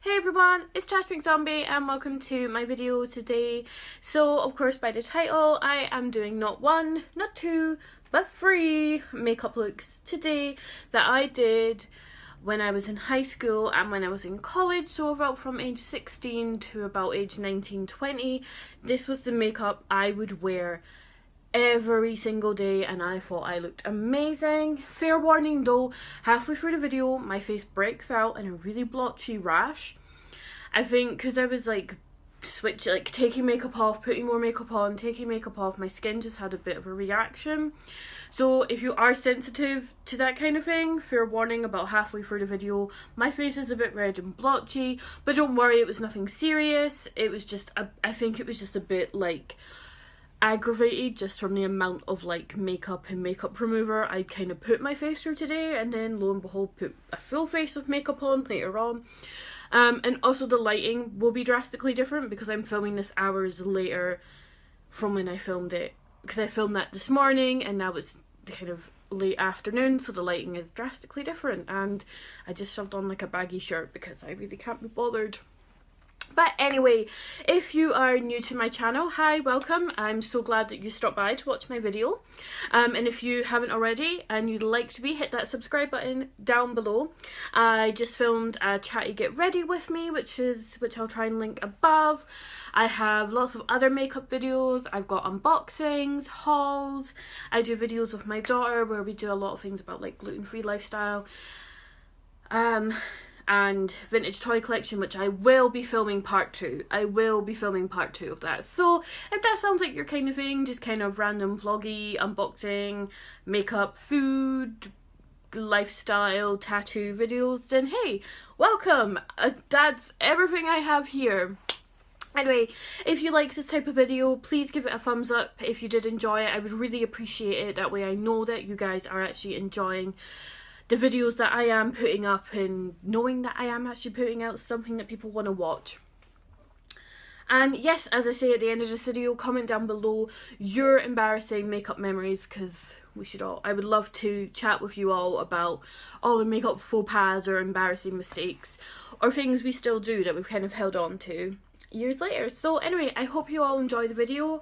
Hey everyone, it's TashMcZombie and welcome to my video today. So of course by the title I am doing not one, not two, but three makeup looks today that I did when I was in high school and when I was in college, so about from age 16 to about age 19, 20. This was the makeup I would wear every single day and I thought I looked amazing. Fair warning though, halfway through the video my face breaks out in a really blotchy rash. I think because I was taking makeup off, putting more makeup on, taking makeup off, my skin just had a bit of a reaction. So if you are sensitive to that kind of thing, fair warning, about halfway through the video my face is a bit red and blotchy, but don't worry, it was nothing serious. It was just I think it was just a bit like aggravated just from the amount of makeup and makeup remover I'd kind of put my face through today, and then lo and behold put a full face of makeup on later on. And also the lighting will be drastically different because I'm filming this hours later from when I filmed it, because I filmed that this morning and now it's kind of late afternoon, so the lighting is drastically different, and I just shoved on like a baggy shirt because I really can't be bothered. But anyway, if you are new to my channel, hi, welcome. I'm so glad that you stopped by to watch my video. And if you haven't already and you'd like to be, hit that subscribe button down below. I just filmed a chatty get ready with me, which I'll try and link above. I have lots of other makeup videos. I've got unboxings, hauls. I do videos with my daughter where we do a lot of things about like gluten-free lifestyle. And vintage toy collection, which I will be filming part 2. I will be filming part 2 of that. So if that sounds like your kind of thing, just kind of random vloggy, unboxing, makeup, food, lifestyle, tattoo videos, then hey, welcome! That's everything I have here. Anyway, if you like this type of video, please give it a thumbs up. If you did enjoy it, I would really appreciate it. That way I know that you guys are actually enjoying the videos that I am putting up, and knowing that I am actually putting out something that people want to watch. And yes, as I say at the end of this video, comment down below your embarrassing makeup memories, because I would love to chat with you all about all the makeup faux pas or embarrassing mistakes or things we still do that we've kind of held on to years later. So anyway, I hope you all enjoy the video.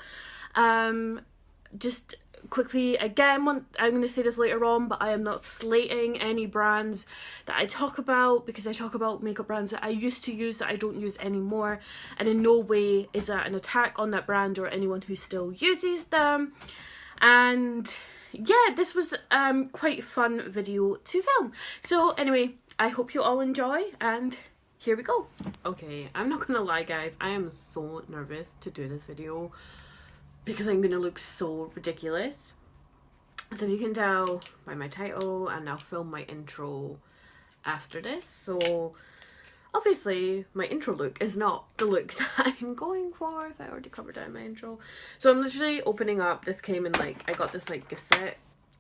Just quickly, again, I'm going to say this later on, but I am not slating any brands that I talk about, because I talk about makeup brands that I used to use that I don't use anymore, and in no way is that an attack on that brand or anyone who still uses them. And yeah, this was quite a fun video to film. So anyway, I hope you all enjoy, and here we go. Okay, I'm not gonna lie guys, I am so nervous to do this video because I'm gonna look so ridiculous. So if you can tell by my title, and I'll film my intro after this. So obviously my intro look is not the look that I'm going for, if I already covered that in my intro. So I'm literally opening up, this came in I got this gift set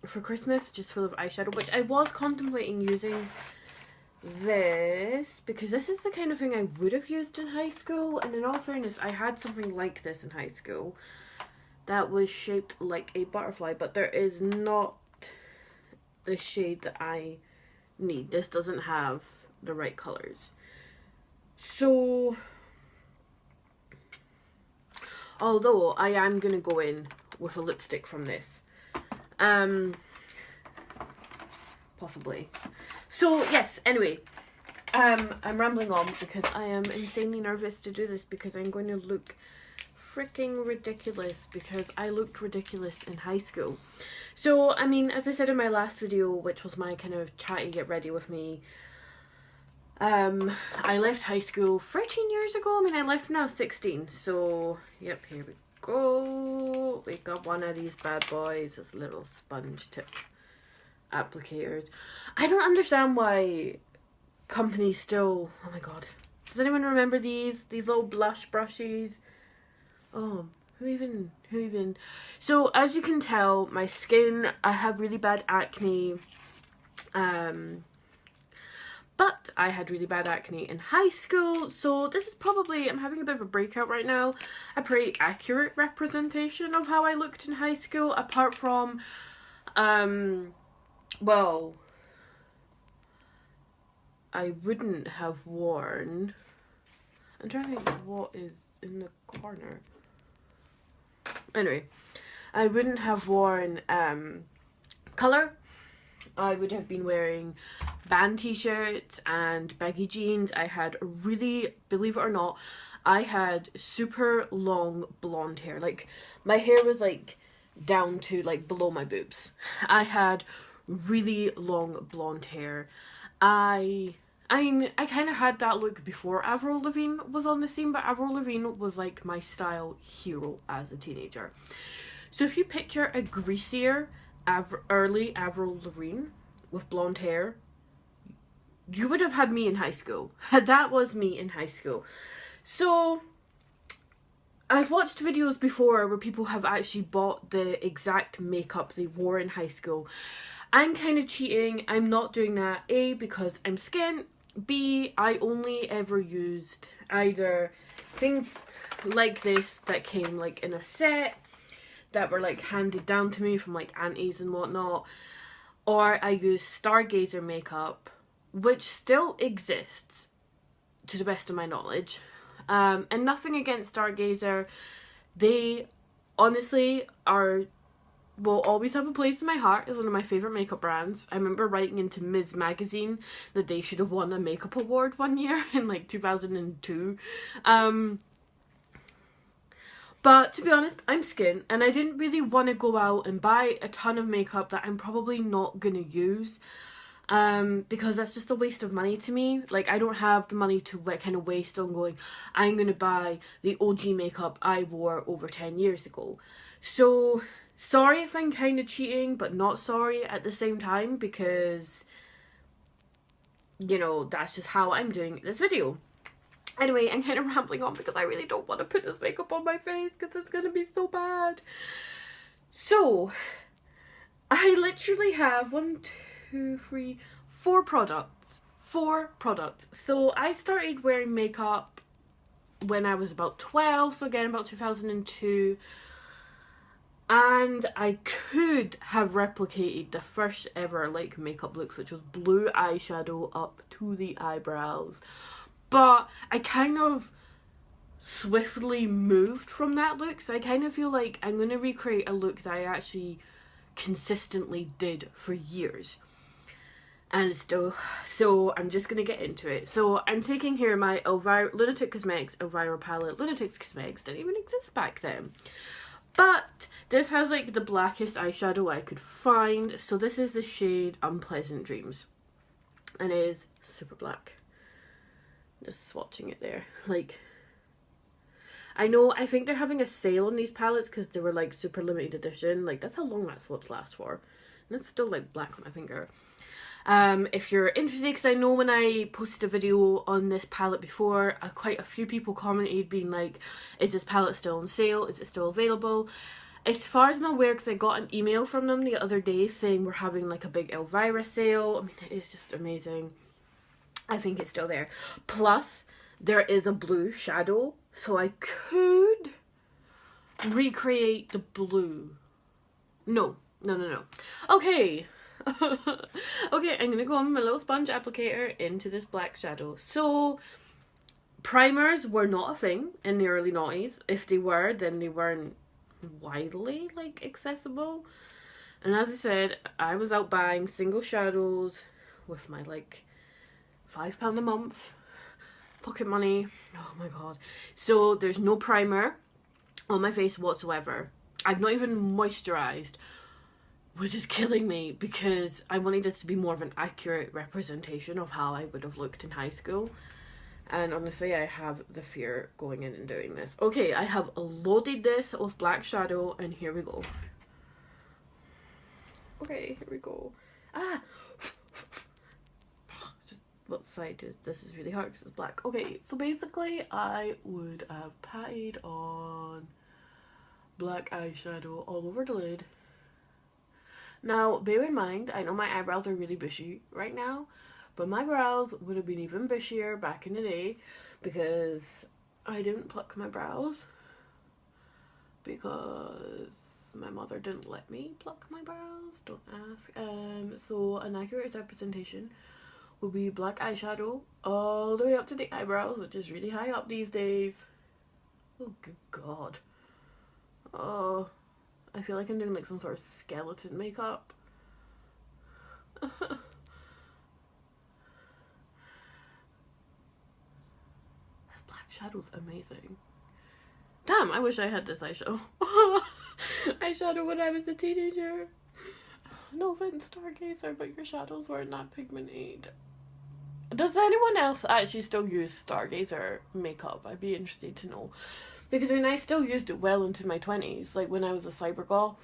for Christmas just full of eyeshadow, which I was contemplating using this because this is the kind of thing I would have used in high school, and in all fairness I had something like this in high school that was shaped like a butterfly, but there is not the shade that I need. This doesn't have the right colours. So although I am gonna go in with a lipstick from this, possibly. So yes, anyway, I'm rambling on because I am insanely nervous to do this, because I'm going to look freaking ridiculous, because I looked ridiculous in high school. So I mean, as I said in my last video, which was my kind of chatty get ready with me, I left high school 13 years ago. I mean, I left when I was 16, so yep, here we go. We got one of these bad boys, this little sponge tip applicators. I don't understand why companies still, oh my god, does anyone remember these little blush brushes? Oh, who even? So as you can tell, my skin, I have really bad acne, but I had really bad acne in high school, so this is probably, I'm having a bit of a breakout right now, a pretty accurate representation of how I looked in high school, apart from, well, I wouldn't have worn I'm trying to think what is in the corner. Anyway, I wouldn't have worn colour. I would have been wearing band t-shirts and baggy jeans. I had really, believe it or not, I had super long blonde hair. Like, my hair was like down to like below my boobs. I had really long blonde hair. I kind of had that look before Avril Lavigne was on the scene, but Avril Lavigne was like my style hero as a teenager. So if you picture a greasier early Avril Lavigne with blonde hair, you would have had me in high school. That was me in high school. So I've watched videos before where people have actually bought the exact makeup they wore in high school. I'm kind of cheating. I'm not doing that. A, because I'm skint. B, I only ever used either things like this that came like in a set that were like handed down to me from like aunties and whatnot, or I used Stargazer makeup, which still exists to the best of my knowledge. And nothing against Stargazer. They honestly will always have a place in my heart as one of my favourite makeup brands. I remember writing into Ms. Magazine that they should have won a makeup award one year in like 2002. But to be honest, I'm skint and I didn't really want to go out and buy a ton of makeup that I'm probably not going to use. Because that's just a waste of money to me. Like, I don't have the money to kind of waste on going, I'm going to buy the OG makeup I wore over 10 years ago. So, sorry if I'm kind of cheating, but not sorry at the same time, because, you know, that's just how I'm doing this video. Anyway, I'm kind of rambling on because I really don't want to put this makeup on my face because it's going to be so bad. So, I literally have 4 products. 4 products. So, I started wearing makeup when I was about 12, so again about 2002. And I could have replicated the first ever like makeup looks, which was blue eyeshadow up to the eyebrows. But I kind of swiftly moved from that look, so I kind of feel like I'm going to recreate a look that I actually consistently did for years. And still, so I'm just going to get into it. So I'm taking here my Lunatic Cosmetics Elvira palette. Lunatic Cosmetics didn't even exist back then. But this has like the blackest eyeshadow I could find. So this is the shade Unpleasant Dreams. And it is super black. Just swatching it there. Like, I think they're having a sale on these palettes because they were like super limited edition. Like, that's how long that swatch lasts for. And it's still like black on my finger. If you're interested, because I know when I posted a video on this palette before, quite a few people commented being like, is this palette still on sale? Is it still available? As far as I'm aware, because I got an email from them the other day saying we're having like a big Elvira sale. I mean, it is just amazing. I think it's still there. Plus, there is a blue shadow, so I could recreate the blue. No. Okay. Okay, I'm gonna go on with my little sponge applicator into this black shadow. So, primers were not a thing in the early noughties. If they were, then they weren't widely like accessible. And as I said, I was out buying single shadows with my like £5 a month pocket money. Oh my god. So there's no primer on my face whatsoever. I've not even moisturized, which is killing me because I wanted it to be more of an accurate representation of how I would have looked in high school. And honestly, I have the fear going in and doing this. Okay, I have loaded this with black shadow and here we go. Okay, here we go. What side is this? Is really hard because it's black. Okay, so basically I would have patted on black eyeshadow all over the lid. Now, bear in mind, I know my eyebrows are really bushy right now, but my brows would have been even bushier back in the day because I didn't pluck my brows because my mother didn't let me pluck my brows. Don't ask. So an accurate representation will be black eyeshadow all the way up to the eyebrows, which is really high up these days. Oh, good God. Oh, I feel like I'm doing like some sort of skeleton makeup. This black shadow's amazing. Damn, I wish I had this eyeshadow. Eyeshadow when I was a teenager. No offense, Stargazer, but your shadows weren't that pigmented. Does anyone else actually still use Stargazer makeup? I'd be interested to know. Because I mean, I still used it well into my 20s, like when I was a cybergoth.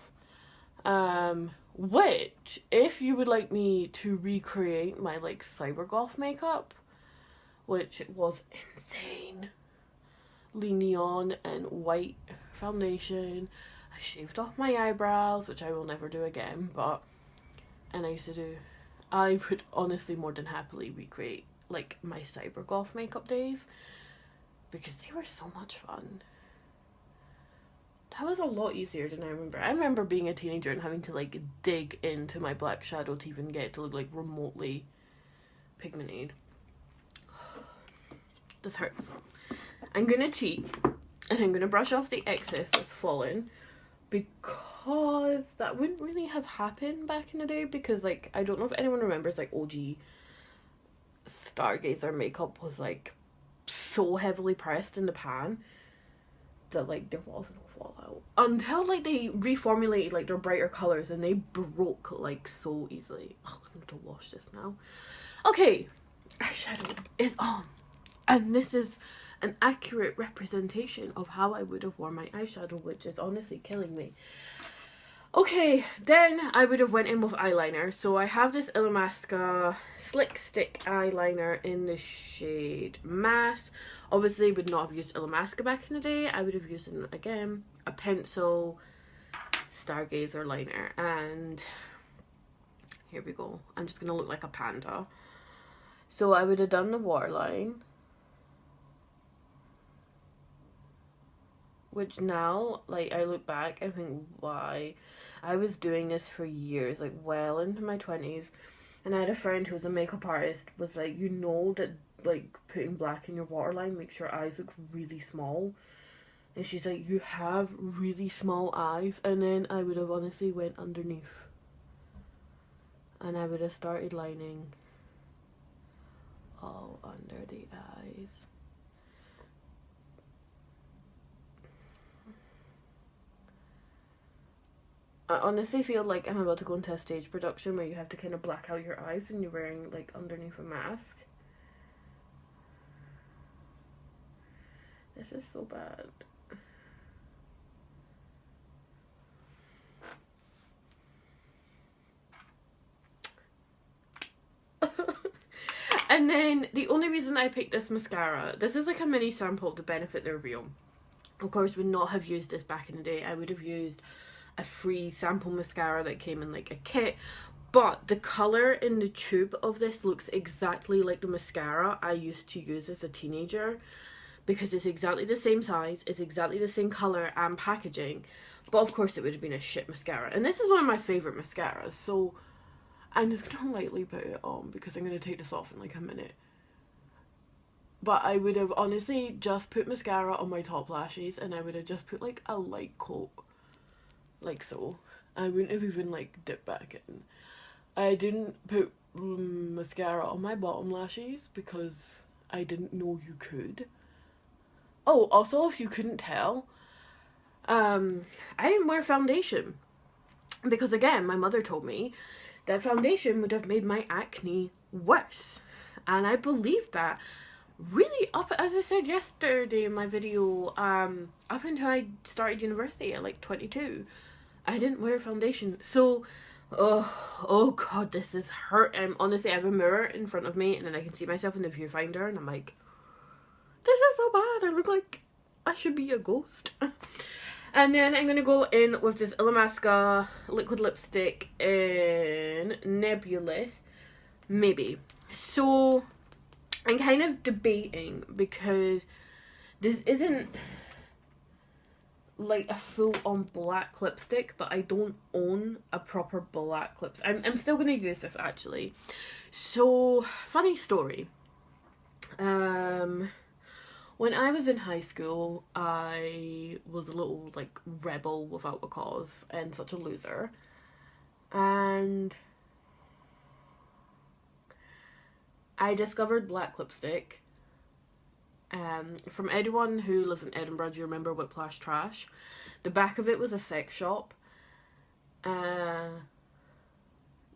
Which, if you would like me to recreate my like cybergoth makeup, which was insane, neon and white foundation, I shaved off my eyebrows, which I will never do again, but, and I would honestly more than happily recreate like my cybergoth makeup days, because they were so much fun. That was a lot easier than I remember. I remember being a teenager and having to like dig into my black shadow to even get it to look like remotely pigmented. This hurts. I'm gonna cheat and I'm gonna brush off the excess that's fallen, because that wouldn't really have happened back in the day, because like I don't know if anyone remembers like OG Stargazer makeup was like so heavily pressed in the pan that like there was no fallout until like they reformulated like their brighter colors, and they broke like so easily. Oh, I'm going to wash this now. Okay, eyeshadow is on, and this is an accurate representation of how I would have worn my eyeshadow, which is honestly killing me. Okay, then I would have went in with eyeliner. So I have this Illamasqua Slick Stick eyeliner in the shade Mass. Obviously would not have used Illamasqua back in the day. I would have used, again, a pencil Stargazer liner. And here we go. I'm just going to look like a panda. So I would have done the waterline, which now, like, I look back and think, why? I was doing this for years, like, well into my 20s, and I had a friend who was a makeup artist, was like, you know that, like, putting black in your waterline makes your eyes look really small, and she's like, you have really small eyes, and then I would have honestly went underneath, and I would have started lining all under the eyes. I honestly feel like I'm about to go into a stage production where you have to kind of black out your eyes when you're wearing like underneath a mask. This is so bad. And then the only reason I picked this mascara, this is like a mini sample to benefit the reveal. Of course, would not have used this back in the day. I would have used a free sample mascara that came in like a kit, but the colour in the tube of this looks exactly like the mascara I used to use as a teenager, because it's exactly the same size, it's exactly the same colour and packaging, but of course it would have been a shit mascara. And this is one of my favourite mascaras, so I'm just gonna lightly put it on because I'm gonna take this off in like a minute. But I would have honestly just put mascara on my top lashes, and I would have just put like a light coat, like so. I wouldn't have even like dipped back in. I didn't put mascara on my bottom lashes because I didn't know you could. Oh, also, if you couldn't tell, I didn't wear foundation because, again, my mother told me that foundation would have made my acne worse, and I believed that. Really, up, as I said yesterday in my video, up until I started university at like 22, I didn't wear foundation. So, oh god, this is hurt. Honestly, I have a mirror in front of me, and then I can see myself in the viewfinder, and I'm like, this is so bad. I look like I should be a ghost. And then I'm gonna go in with this Illamasqua liquid lipstick in Nebulus, maybe. So I'm kind of debating because this isn't like a full-on black lipstick, but I don't own a proper black lipstick. I'm still going to use this, actually. So, funny story. When I was in high school, I was a little, like, rebel without a cause and such a loser. And I discovered black lipstick. From anyone who lives in Edinburgh, do you remember Whiplash Trash? The back of it was a sex shop.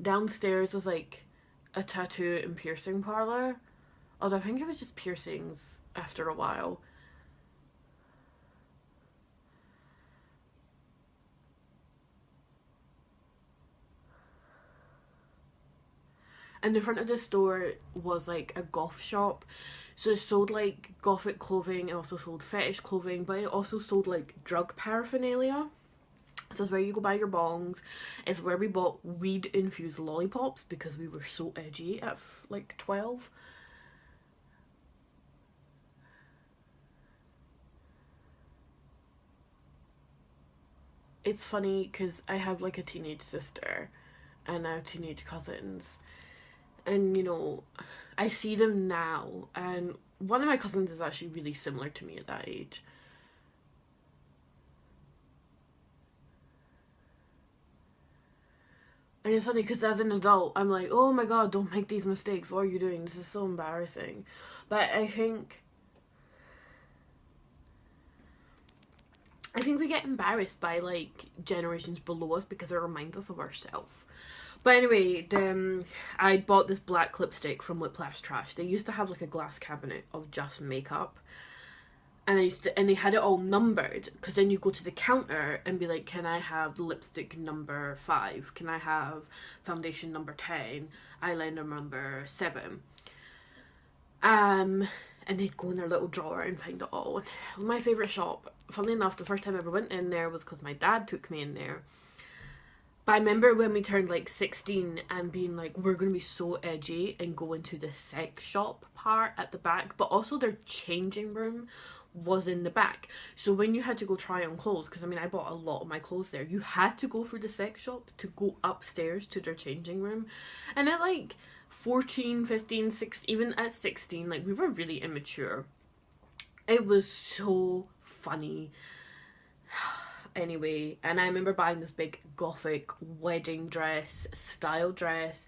Downstairs was like a tattoo and piercing parlour. Although I think it was just piercings after a while. And the front of the store was like a goth shop. So it sold like gothic clothing, it also sold fetish clothing, but it also sold like drug paraphernalia. So it's where you go buy your bongs. It's where we bought weed infused lollipops because we were so edgy at like 12. It's funny because I have like a teenage sister and I have teenage cousins. And, you know, I see them now, and one of my cousins is actually really similar to me at that age. And it's funny because as an adult, I'm like, oh my god, don't make these mistakes. What are you doing? This is so embarrassing. But I think we get embarrassed by, like, generations below us because it reminds us of ourselves. But anyway, I bought this black lipstick from Whiplash Trash. They used to have like a glass cabinet of just makeup. And they had it all numbered, because then you go to the counter and be like, can I have lipstick number 5? Can I have foundation number 10? Eyeliner number 7? And they'd go in their little drawer and find it all. And my favourite shop, funnily enough, the first time I ever went in there was because my dad took me in there. But I remember when we turned like 16 and being like, we're going to be so edgy and go into the sex shop part at the back. But also their changing room was in the back. So when you had to go try on clothes, because I mean I bought a lot of my clothes there, you had to go through the sex shop to go upstairs to their changing room. And at like 14, 15, 16, even at 16, like we were really immature. It was so funny. Anyway, and I remember buying this big gothic wedding dress, style dress,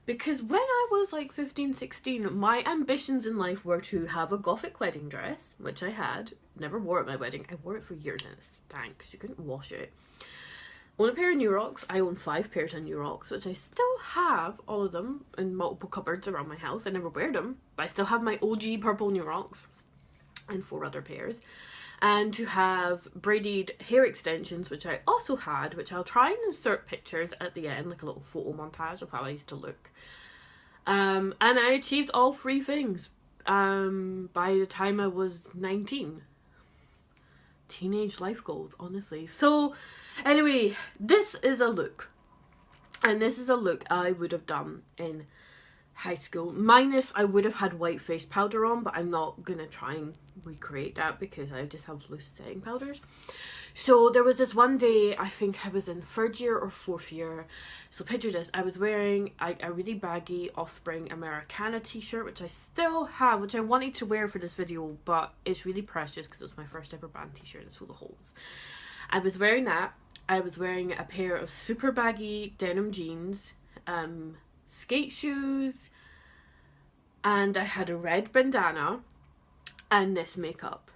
because when I was like 15, 16, my ambitions in life were to have a gothic wedding dress, which I had. Never wore it at my wedding. I wore it for years and it stank because you couldn't wash it. Own a pair of New Rocks. I own 5 pairs of New Rocks, which I still have, all of them, in multiple cupboards around my house. I never wear them, but I still have my OG purple New Rocks and 4 other pairs. And to have braided hair extensions, which I also had, which I'll try and insert pictures at the end, like a little photo montage of how I used to look. And I achieved all 3 things by the time I was 19. Teenage life goals, honestly. So, anyway, this is a look. And this is a look I would have done in high school. Minus, I would have had white face powder on, but I'm not going to try and recreate that because I just have loose setting powders. So there was this one day, I think I was in 3rd year or 4th year. So picture this, I was wearing a really baggy Offspring Americana t-shirt, which I still have, which I wanted to wear for this video, but it's really precious because it's my first ever band t-shirt. It's full of holes. I was wearing that. I was wearing a pair of super baggy denim jeans, skate shoes, and I had a red bandana and this makeup,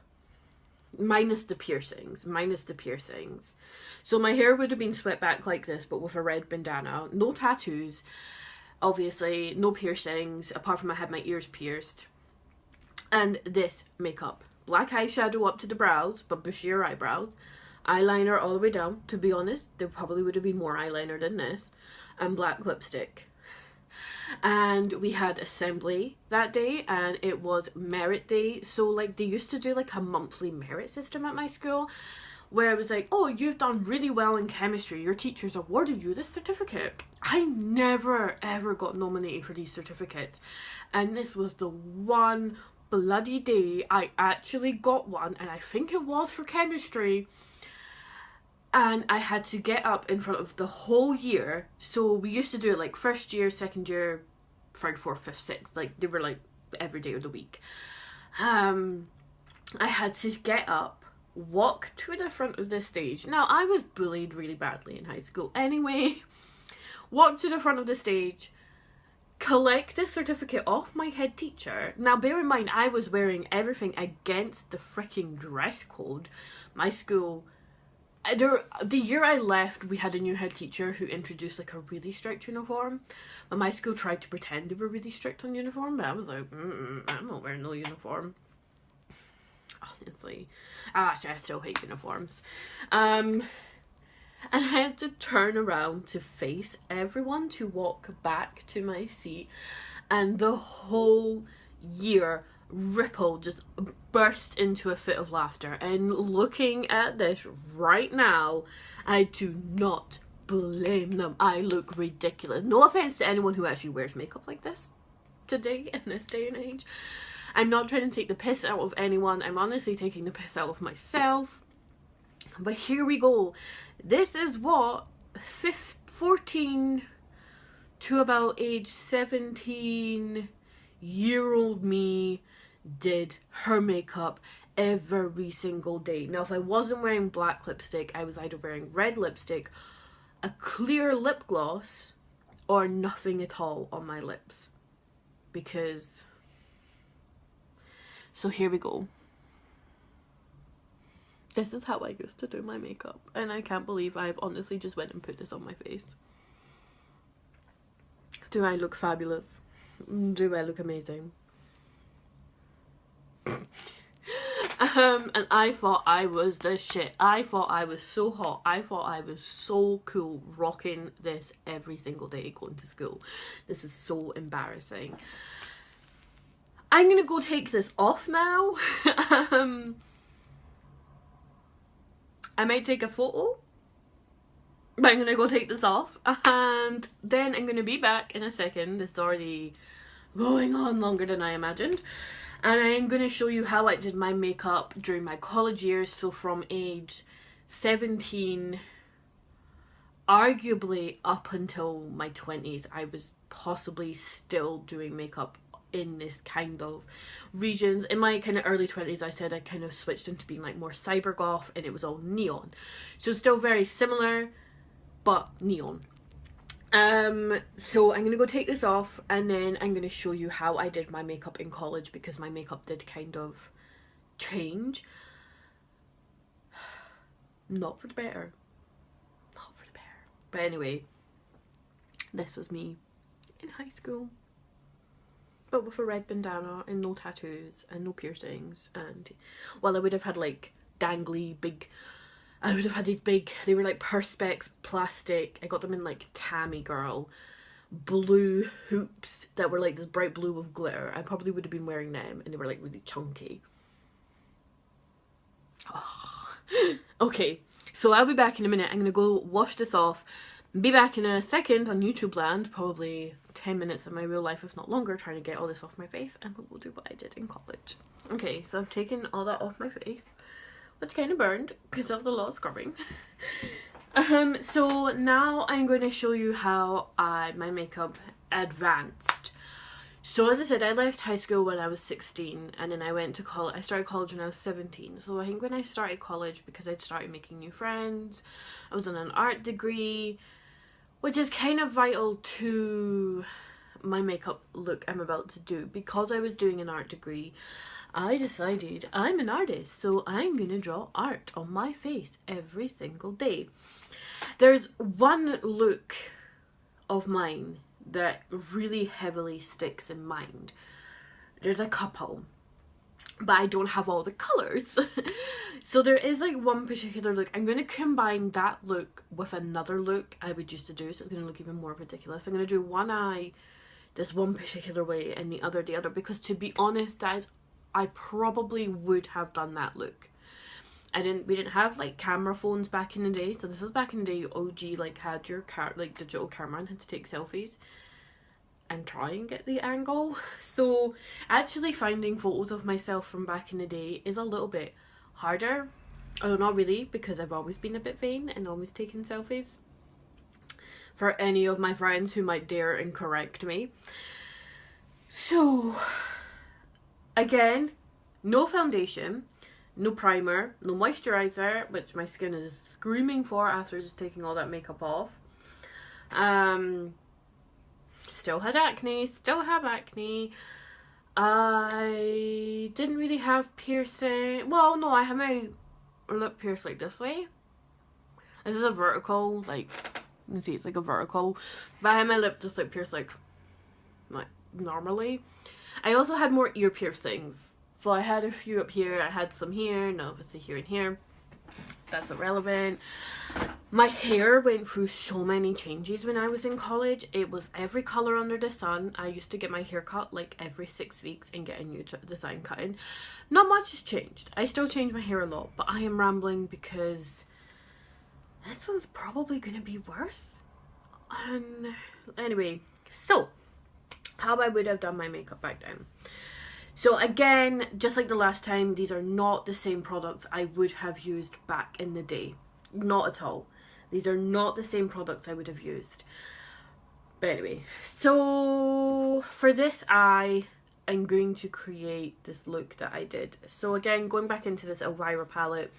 minus the piercings. So my hair would have been swept back like this, but with a red bandana. No tattoos, obviously, no piercings, apart from I had my ears pierced. And this makeup, black eyeshadow up to the brows, but bushier eyebrows, eyeliner all the way down. To be honest, there probably would have been more eyeliner than this, and black lipstick. And we had assembly that day, and it was merit day. So like they used to do like a monthly merit system at my school, where it was like, oh, you've done really well in chemistry, your teachers awarded you this certificate. I never ever got nominated for these certificates, and this was the one bloody day I actually got one, and I think it was for chemistry. And I had to get up in front of the whole year. So we used to do it like first year, second year, third, fourth, fifth, sixth. Like they were like every day of the week. I had to get up, walk to the front of the stage. Now I was bullied really badly in high school anyway. Walk to the front of the stage, collect the certificate off my head teacher. Now bear in mind, I was wearing everything against the freaking dress code. My school, the year I left, we had a new head teacher who introduced like a really strict uniform. But my school tried to pretend they were really strict on uniform, but I was like, I'm not wearing no uniform. Honestly. Actually, I still hate uniforms. And I had to turn around to face everyone to walk back to my seat. And the whole year ripple just burst into a fit of laughter. And looking at this right now, I do not blame them. I look ridiculous. No offense to anyone who actually wears makeup like this today, in this day and age. I'm not trying to take the piss out of anyone. I'm honestly taking the piss out of myself. But here we go. This is what 14 to about age 17-year-old me did her makeup every single day. Now, if I wasn't wearing black lipstick, I was either wearing red lipstick, a clear lip gloss, or nothing at all on my lips. Because... So here we go. This is how I used to do my makeup. And I can't believe I've honestly just went and put this on my face. Do I look fabulous? Do I look amazing? And I thought I was the shit. I thought I was so hot. I thought I was so cool rocking this every single day going to school. This is so embarrassing. I'm gonna go take this off now. I might take a photo, but I'm gonna go take this off, and then I'm gonna be back in a second. It's already going on longer than I imagined, and I'm gonna show you how I did my makeup during my college years. So from age 17, arguably up until my 20s, I was possibly still doing makeup in this kind of regions. In my kind of early 20s, I said I kind of switched into being like more cyber goth, and it was all neon. So still very similar, but neon. So I'm gonna go take this off, and then I'm gonna show you how I did my makeup in college, because my makeup did kind of change. Not for the better. Not for the better. But anyway, this was me in high school. But with a red bandana and no tattoos and no piercings, and well, I would have had like dangly big, I would have had these big, they were like perspex plastic, I got them in like Tammy Girl blue hoops that were like this bright blue with glitter. I probably would have been wearing them, and they were like really chunky. Oh. Okay, so I'll be back in a minute. I'm gonna go wash this off. Be back in a second on YouTube land, probably 10 minutes of my real life, if not longer, trying to get all this off my face, and we'll do what I did in college. Okay, so I've taken all that off my face, which kind of burned because of the lot of scrubbing. So now I'm going to show you how my makeup advanced. So as I said, I left high school when I was 16, and then I went to college. I started college when I was 17. So I think when I started college, because I'd started making new friends, I was on an art degree, which is kind of vital to my makeup look I'm about to do. Because I was doing an art degree, I decided I'm an artist, so I'm gonna draw art on my face every single day. There's one look of mine that really heavily sticks in mind. There's a couple, but I don't have all the colours. So there is like one particular look. I'm going to combine that look with another look I would used to do, so it's going to look even more ridiculous. I'm going to do one eye this one particular way and the other, because to be honest, guys, I probably would have done that look. We didn't have like camera phones back in the day, so this was back in the day you OG like had your digital camera and had to take selfies and try and get the angle. So actually finding photos of myself from back in the day is a little bit harder Although not really, because I've always been a bit vain and always taken selfies. For any of my friends who might dare and correct me. So, again, no foundation, no primer, no moisturizer, which my skin is screaming for after just taking all that makeup off. Still had acne, still have acne. I didn't really have piercing. Well, no, I have my lip pierced like this way. This is a vertical, like, you can see it's like a vertical. But I had my lip just like pierced like normally. I also had more ear piercings. So I had a few up here, I had some here, and obviously here and here. That's irrelevant. My hair went through so many changes when I was in college. It was every colour under the sun. I used to get my hair cut like every 6 weeks and get a new design cut in. Not much has changed. I still change my hair a lot, but I am rambling because this one's probably going to be worse. And anyway, so how I would have done my makeup back then. So again, just like the last time, these are not the same products I would have used back in the day. Not at all. These are not the same products I would have used. But anyway, so for this eye, I'm going to create this look that I did. So again, going back into this Elvira palette,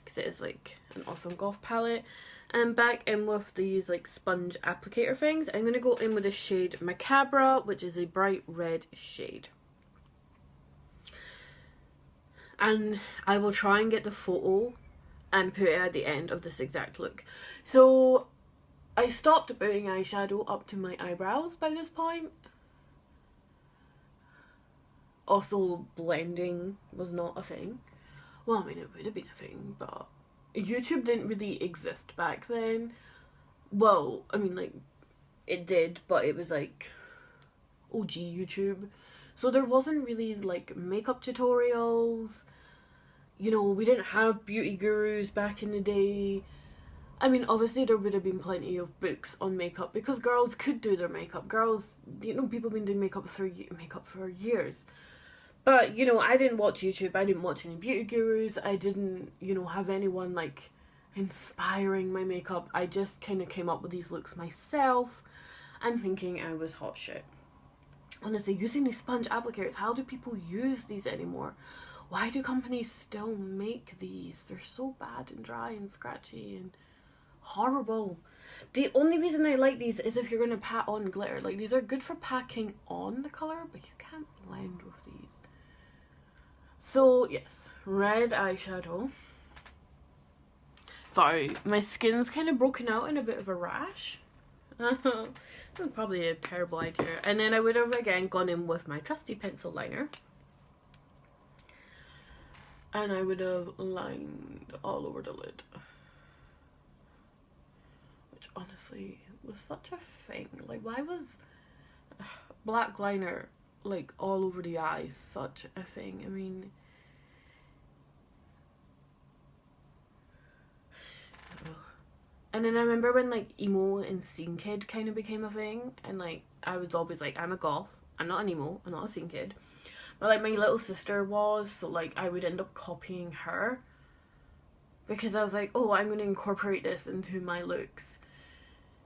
because it is like an awesome goth palette. And back in with these like sponge applicator things, I'm going to go in with the shade Macabre, which is a bright red shade. And I will try and get the photo and put it at the end of this exact look. So I stopped putting eyeshadow up to my eyebrows by this point. Also, blending was not a thing. Well, I mean, it would have been a thing, but YouTube didn't really exist back then. Well, I mean, like, it did, but it was like OG YouTube. So there wasn't really like makeup tutorials. You know, we didn't have beauty gurus back in the day. I mean, obviously there would have been plenty of books on makeup because girls could do their makeup. Girls, you know, people have been doing makeup for years. But, you know, I didn't watch YouTube. I didn't watch any beauty gurus. I didn't, you know, have anyone like inspiring my makeup. I just kind of came up with these looks myself and thinking I was hot shit. Honestly, using these sponge applicators, how do people use these anymore? Why do companies still make these? They're so bad and dry and scratchy and horrible. The only reason I like these is if you're going to pat on glitter. Like, these are good for packing on the colour, but you can't blend with these. So, yes, red eyeshadow. Sorry, my skin's kind of broken out in a bit of a rash. That's probably a terrible idea. And then I would have again gone in with my trusty pencil liner. And I would have lined all over the lid. Which honestly was such a thing. Like, why was black liner like all over the eyes such a thing? I mean, and then I remember when like emo and scene kid kind of became a thing, and like I was always like, I'm a goth, I'm not an emo, I'm not a scene kid, but like my little sister was, so like I would end up copying her because I was like, oh, I'm going to incorporate this into my looks.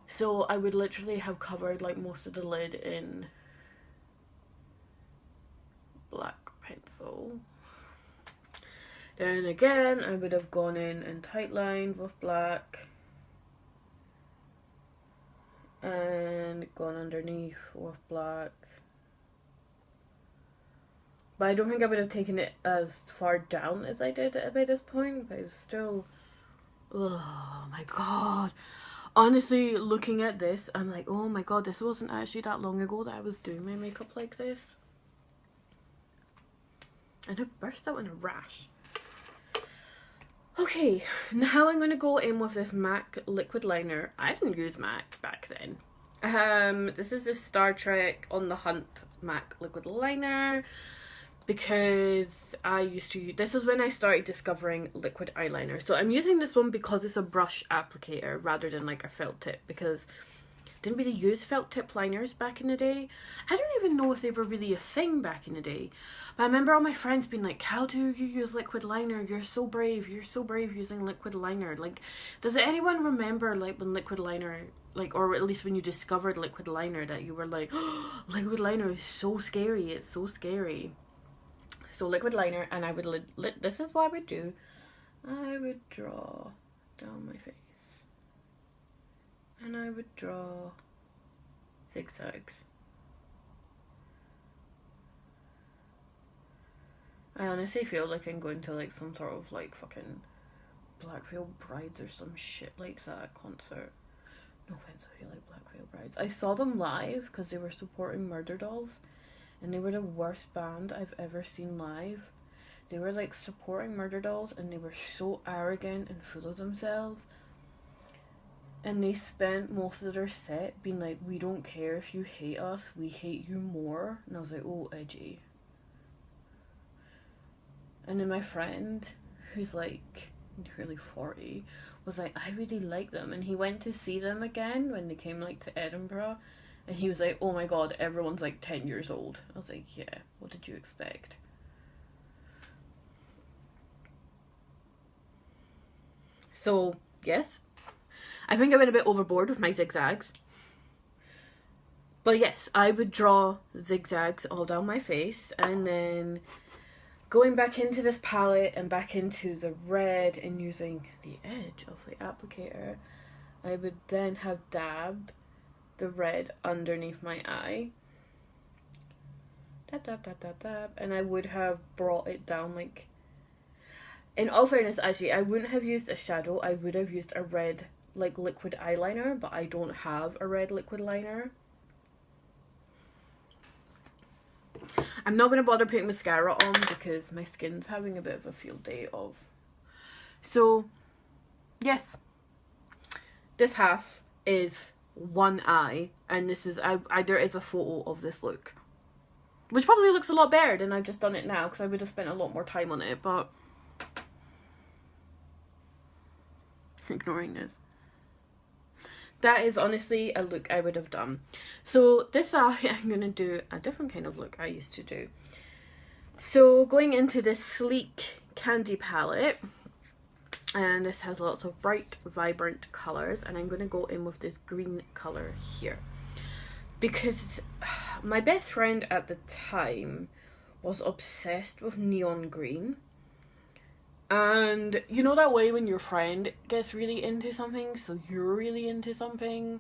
So I would literally have covered like most of the lid in black pencil. Then again, I would have gone in and tightlined with black and gone underneath with black. But I don't think I would have taken it as far down as I did by this point, but it was still, oh my god. Honestly, looking at this, I'm like, oh my god, this wasn't actually that long ago that I was doing my makeup like this. And it burst out in a rash. Okay, now I'm going to go in with this MAC liquid liner. I didn't use MAC back then. This is the Star Trek On the Hunt MAC liquid liner. Because I used to, this was when I started discovering liquid eyeliner. So I'm using this one because it's a brush applicator rather than like a felt tip. Because didn't really use felt tip liners back in the day. I don't even know if they were really a thing back in the day. But I remember all my friends being like, how do you use liquid liner? You're so brave using liquid liner. Like, does anyone remember like when liquid liner, like, or at least when you discovered liquid liner, that you were like, oh, liquid liner is so scary, it's so scary. So liquid liner, and I would, this is what I would do. I would draw down my face. And I would draw zigzags. I honestly feel like I'm going to like some sort of like fucking Black Veil Brides or some shit like that concert. No offense if you like Black Veil Brides. I saw them live because they were supporting Murder Dolls, and they were the worst band I've ever seen live. They were like supporting Murder Dolls, and they were so arrogant and full of themselves. And they spent most of their set being like, we don't care if you hate us, we hate you more. And I was like, oh, edgy. And then my friend, who's like nearly 40, was like, I really like them. And he went to see them again when they came like to Edinburgh. And he was like, oh my god, everyone's like 10 years old. I was like, yeah, what did you expect? So, yes. I think I went a bit overboard with my zigzags. But yes, I would draw zigzags all down my face, and then going back into this palette and back into the red and using the edge of the applicator, I would then have dabbed the red underneath my eye. Dab, dab, dab, dab, dab. And I would have brought it down like... In all fairness, actually, I wouldn't have used a shadow. I would have used a red like liquid eyeliner, but I don't have a red liquid liner. I'm not going to bother putting mascara on because my skin's having a bit of a field day of. So, yes. This half is one eye, and this is, there is a photo of this look. Which probably looks a lot better than I've just done it now, because I would have spent a lot more time on it, but... ignoring this. That is honestly a look I would have done. So this eye, I'm going to do a different kind of look I used to do. So going into this sleek candy palette, and this has lots of bright, vibrant colours, and I'm going to go in with this green colour here. Because my best friend at the time was obsessed with neon green. And you know that way when your friend gets really into something, so you're really into something?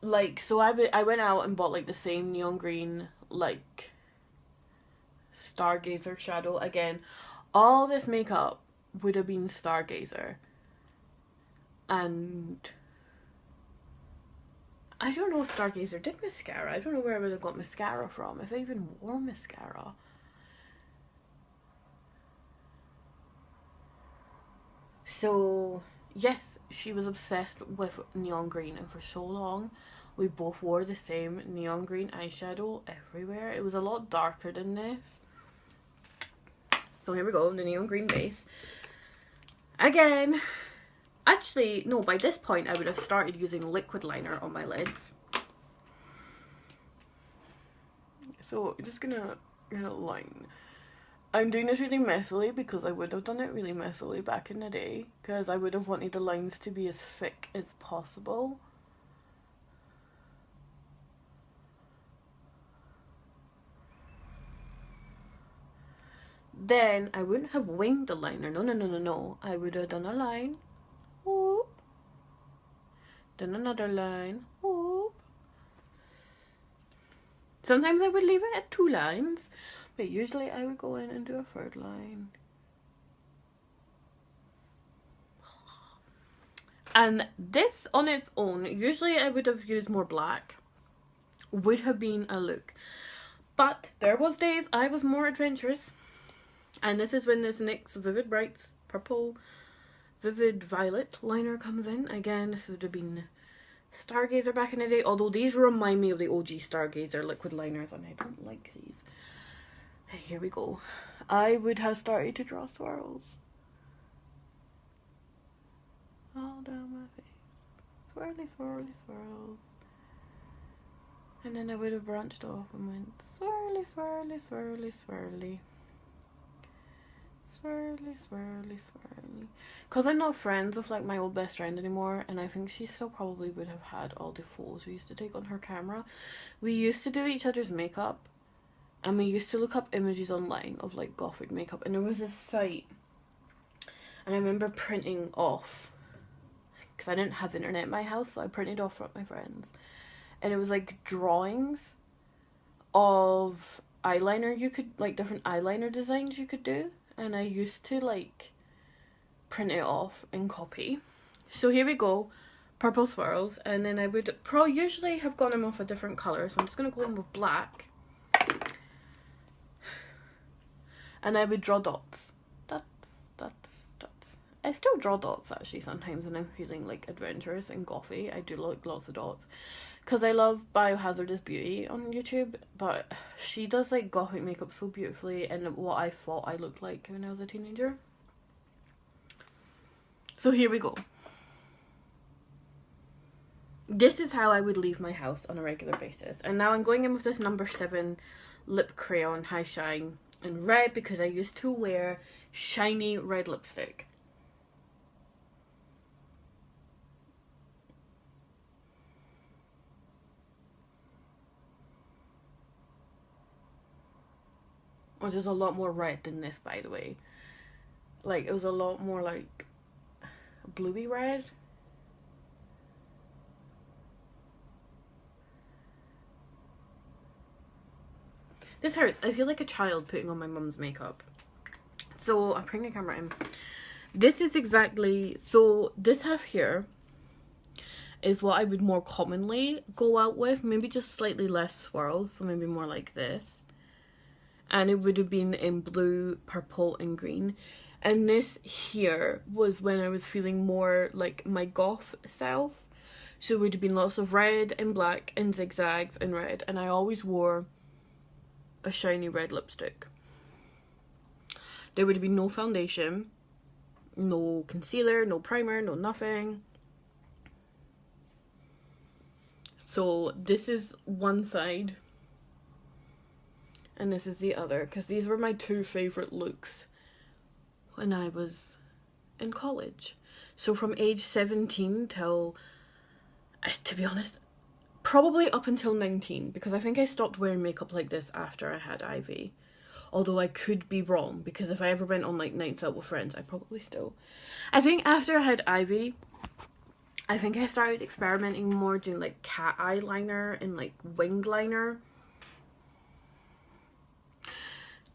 Like, so I went out and bought like the same neon green, like, Stargazer shadow. Again, all this makeup would have been Stargazer. And I don't know if Stargazer did mascara. I don't know where I would have got mascara from, if I even wore mascara. So, yes, she was obsessed with neon green, and for so long, we both wore the same neon green eyeshadow everywhere. It was a lot darker than this. So here we go, the neon green base. Again, actually, no, by this point, I would have started using liquid liner on my lids. So, just gonna line. I'm doing this really messily because I would have done it really messily back in the day, because I would have wanted the lines to be as thick as possible. Then I wouldn't have winged the liner. No. I would have done a line. Whoop. Then another line. Whoop. Sometimes I would leave it at 2 lines. But usually I would go in and do a 3rd line. And this on its own, usually I would have used more black, would have been a look. But there was days I was more adventurous. And this is when this NYX Vivid Brights Purple Vivid Violet liner comes in. Again, this would have been Stargazer back in the day. Although these remind me of the OG Stargazer liquid liners, and I don't like these. Hey, here we go. I would have started to draw swirls all down my face. swirly, swirly, swirls. And then I would have branched off and went swirly, swirly, swirly, swirly. Swirly, swirly, swirly. Because I'm not friends with like my old best friend anymore, and I think she still probably would have had all the photos we used to take on her camera. We used to do each other's makeup, and we used to look up images online of like gothic makeup, and there was this site, and I remember printing off, because I didn't have internet in my house, so I printed off from my friends, and it was like drawings of eyeliner you could, like different eyeliner designs you could do. And I used to like print it off and copy. So here we go, purple swirls, and then I would usually have gone in with a different colour, so I'm just going to go in with black. And I would draw dots. Dots. I still draw dots actually sometimes when I'm feeling like adventurous and gothy. I do like lots of dots. Because I love Biohazardous Beauty on YouTube, but she does like gothic makeup so beautifully, and what I thought I looked like when I was a teenager. So here we go. This is how I would leave my house on a regular basis. And now I'm going in with this number 7 lip crayon high shine in red, because I used to wear shiny red lipstick. Which is a lot more red than this, by the way. Like, it was a lot more like bluey red. This hurts. I feel like a child putting on my mum's makeup. So I'm bringing the camera in. This is exactly, so this half here is what I would more commonly go out with. Maybe just slightly less swirls, so maybe more like this. And it would have been in blue, purple, and green. And this here was when I was feeling more like my goth self. So it would have been lots of red and black and zigzags and red. And I always wore a shiny red lipstick. There would have been no foundation, no concealer, no primer, no nothing. So this is one side. And this is the other, because these were my two favourite looks when I was in college. So from age 17 till, to be honest, probably up until 19, because I think I stopped wearing makeup like this after I had Ivy. Although I could be wrong, because if I ever went on like nights out with friends, I probably still. I think after I had Ivy, I think I started experimenting more, doing like cat eyeliner and like winged liner.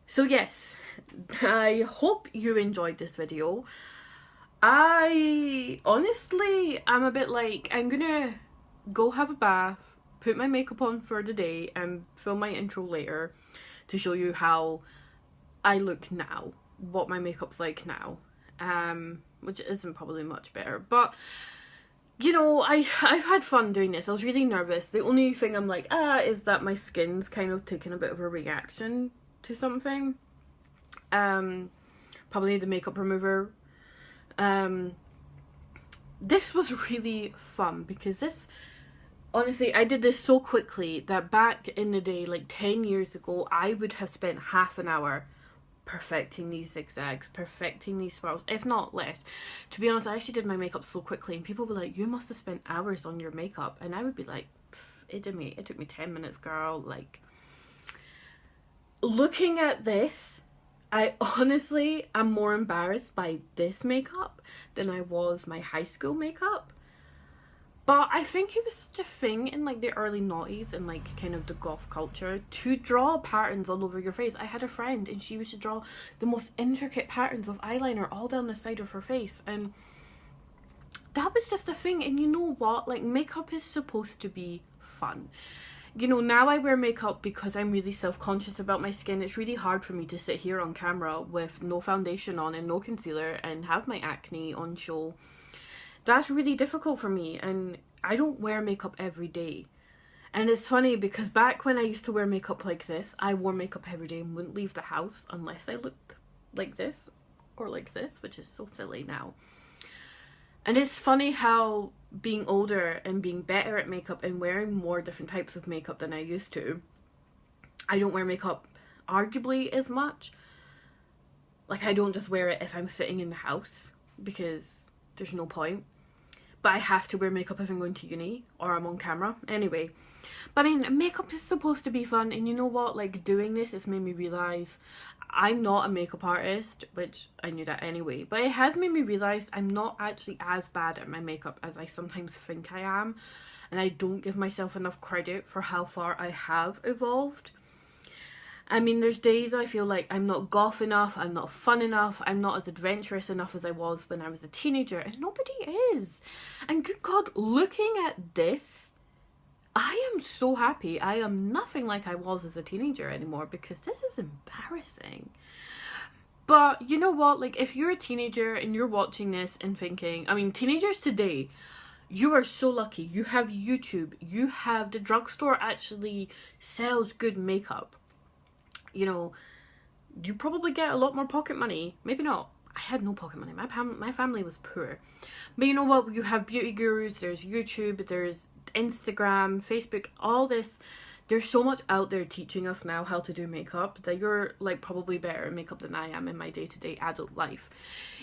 So yes, I hope you enjoyed this video. I honestly am a bit like, I'm gonna go have a bath, put my makeup on for the day, and film my intro later to show you how I look now, what my makeup's like now, which isn't probably much better, but you know, I've had fun doing this. I was really nervous. The only thing I'm like, is that my skin's kind of taking a bit of a reaction to something. Probably the makeup remover. This was really fun, because this, honestly, I did this so quickly that back in the day, like 10 years ago, I would have spent half an hour perfecting these zigzags, perfecting these swirls, if not less. To be honest, I actually did my makeup so quickly, and people were like, you must have spent hours on your makeup, and I would be like, it took me 10 minutes, girl. Like, looking at this, I honestly am more embarrassed by this makeup than I was my high school makeup. But I think it was such a thing in like the early noughties and like kind of the goth culture to draw patterns all over your face. I had a friend and she used to draw the most intricate patterns of eyeliner all down the side of her face, and that was just a thing. And you know what, like, makeup is supposed to be fun. You know, now I wear makeup because I'm really self-conscious about my skin. It's really hard for me to sit here on camera with no foundation on and no concealer and have my acne on show. That's really difficult for me, and I don't wear makeup every day. And it's funny because back when I used to wear makeup like this, I wore makeup every day and wouldn't leave the house unless I looked like this or like this, which is so silly now. And it's funny how being older and being better at makeup and wearing more different types of makeup than I used to, I don't wear makeup arguably as much. Like, I don't just wear it if I'm sitting in the house, because there's no point. But I have to wear makeup if I'm going to uni or I'm on camera. Anyway, but I mean, makeup is supposed to be fun, and you know what, like, doing this has made me realise I'm not a makeup artist, which I knew that anyway, but it has made me realise I'm not actually as bad at my makeup as I sometimes think I am, and I don't give myself enough credit for how far I have evolved. I mean, there's days I feel like I'm not goth enough, I'm not fun enough, I'm not as adventurous enough as I was when I was a teenager, and nobody is. And good God, looking at this, I am so happy. I am nothing like I was as a teenager anymore, because this is embarrassing. But you know what, like, if you're a teenager and you're watching this and thinking, I mean, teenagers today, you are so lucky. You have YouTube, you have the drugstore actually sells good makeup. You know, you probably get a lot more pocket money. Maybe not. I had no pocket money. My family was poor. But you know what? You have beauty gurus. There's YouTube. There's Instagram, Facebook, all this. There's so much out there teaching us now how to do makeup that you're, like, probably better at makeup than I am in my day-to-day adult life.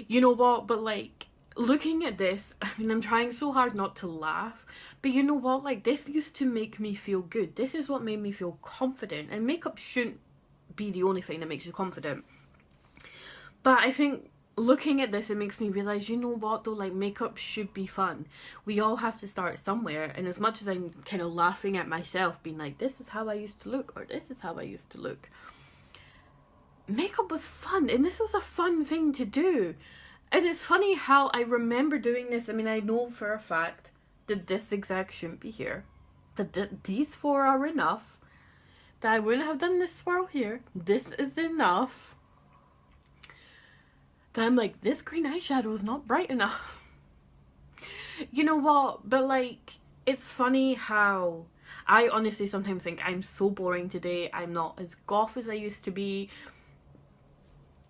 You know what? But, like, looking at this, I mean, I'm trying so hard not to laugh, but you know what? Like, this used to make me feel good. This is what made me feel confident, and makeup shouldn't be the only thing that makes you confident. But I think looking at this, it makes me realise, you know what though, like, makeup should be fun. We all have to start somewhere, and as much as I'm kind of laughing at myself, being like, this is how I used to look, or this is how I used to look, makeup was fun, and this was a fun thing to do. And it's funny how I remember doing this. I mean, I know for a fact that this zigzag shouldn't be here, that these four are enough, that I wouldn't have done this swirl here, this is enough, that I'm like, this green eyeshadow is not bright enough. You know what, but like, it's funny how I honestly sometimes think I'm so boring today. I'm not as goth as I used to be.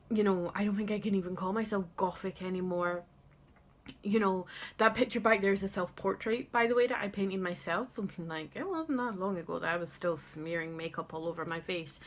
You know, I don't think I can even call myself gothic anymore. You know, that picture back there is a self-portrait, by the way, that I painted myself. Something like, it wasn't that long ago that I was still smearing makeup all over my face.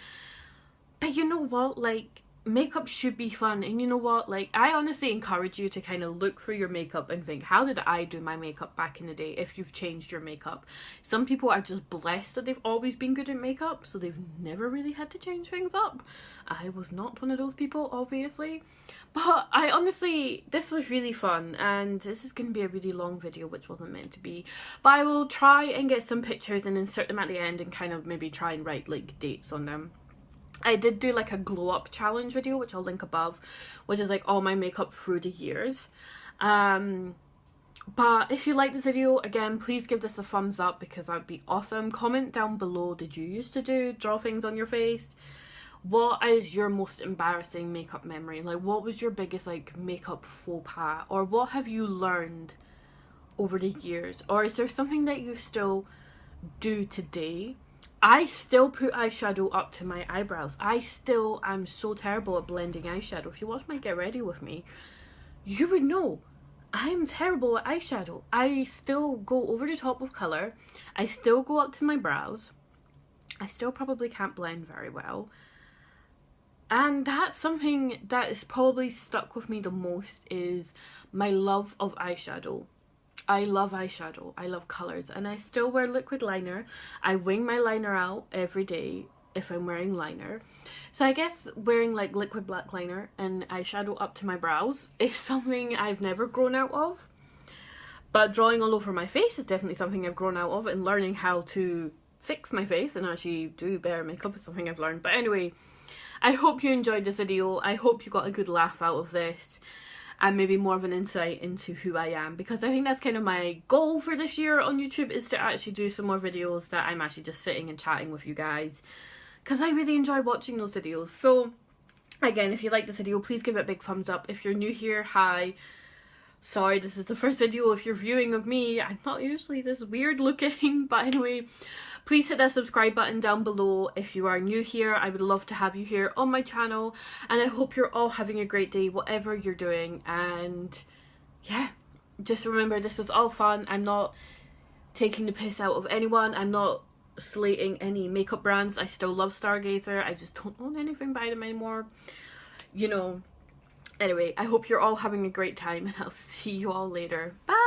But you know what, like, makeup should be fun. And you know what, like, I honestly encourage you to kind of look through your makeup and think, how did I do my makeup back in the day, if you've changed your makeup. Some people are just blessed that they've always been good at makeup, so they've never really had to change things up. I was not one of those people, obviously. But I honestly, this was really fun, and this is going to be a really long video, which wasn't meant to be. But I will try and get some pictures and insert them at the end and kind of maybe try and write like dates on them. I did do like a glow up challenge video, which I'll link above, which is like all my makeup through the years. But if you like this video, again, please give this a thumbs up, because that would be awesome. Comment down below, did you used to draw things on your face? What is your most embarrassing makeup memory? Like, what was your biggest like makeup faux pas? Or what have you learned over the years? Or is there something that you still do today? I still put eyeshadow up to my eyebrows. I'm so terrible at blending eyeshadow. If you watch my Get Ready With Me, you would know I'm terrible at eyeshadow. I still go over the top with colour. I still go up to my brows. I still probably can't blend very well. And that's something that is probably stuck with me the most, is my love of eyeshadow. I love eyeshadow, I love colours, and I still wear liquid liner. I wing my liner out every day if I'm wearing liner. So I guess wearing like liquid black liner and eyeshadow up to my brows is something I've never grown out of. But drawing all over my face is definitely something I've grown out of, and learning how to fix my face and actually do better makeup is something I've learned. But anyway, I hope you enjoyed this video. I hope you got a good laugh out of this, and maybe more of an insight into who I am, because I think that's kind of my goal for this year on YouTube, is to actually do some more videos that I'm actually just sitting and chatting with you guys, because I really enjoy watching those videos. So again, if you like this video, please give it a big thumbs up. If you're new here, hi. Sorry, this is the first video if you're viewing of me. I'm not usually this weird looking, but anyway, please hit that subscribe button down below if you are new here. I would love to have you here on my channel, and I hope you're all having a great day, whatever you're doing. And yeah, just remember, this was all fun. I'm not taking the piss out of anyone. I'm not slating any makeup brands. I still love Stargazer. I just don't own anything by them anymore. You know. Anyway, I hope you're all having a great time, and I'll see you all later. Bye!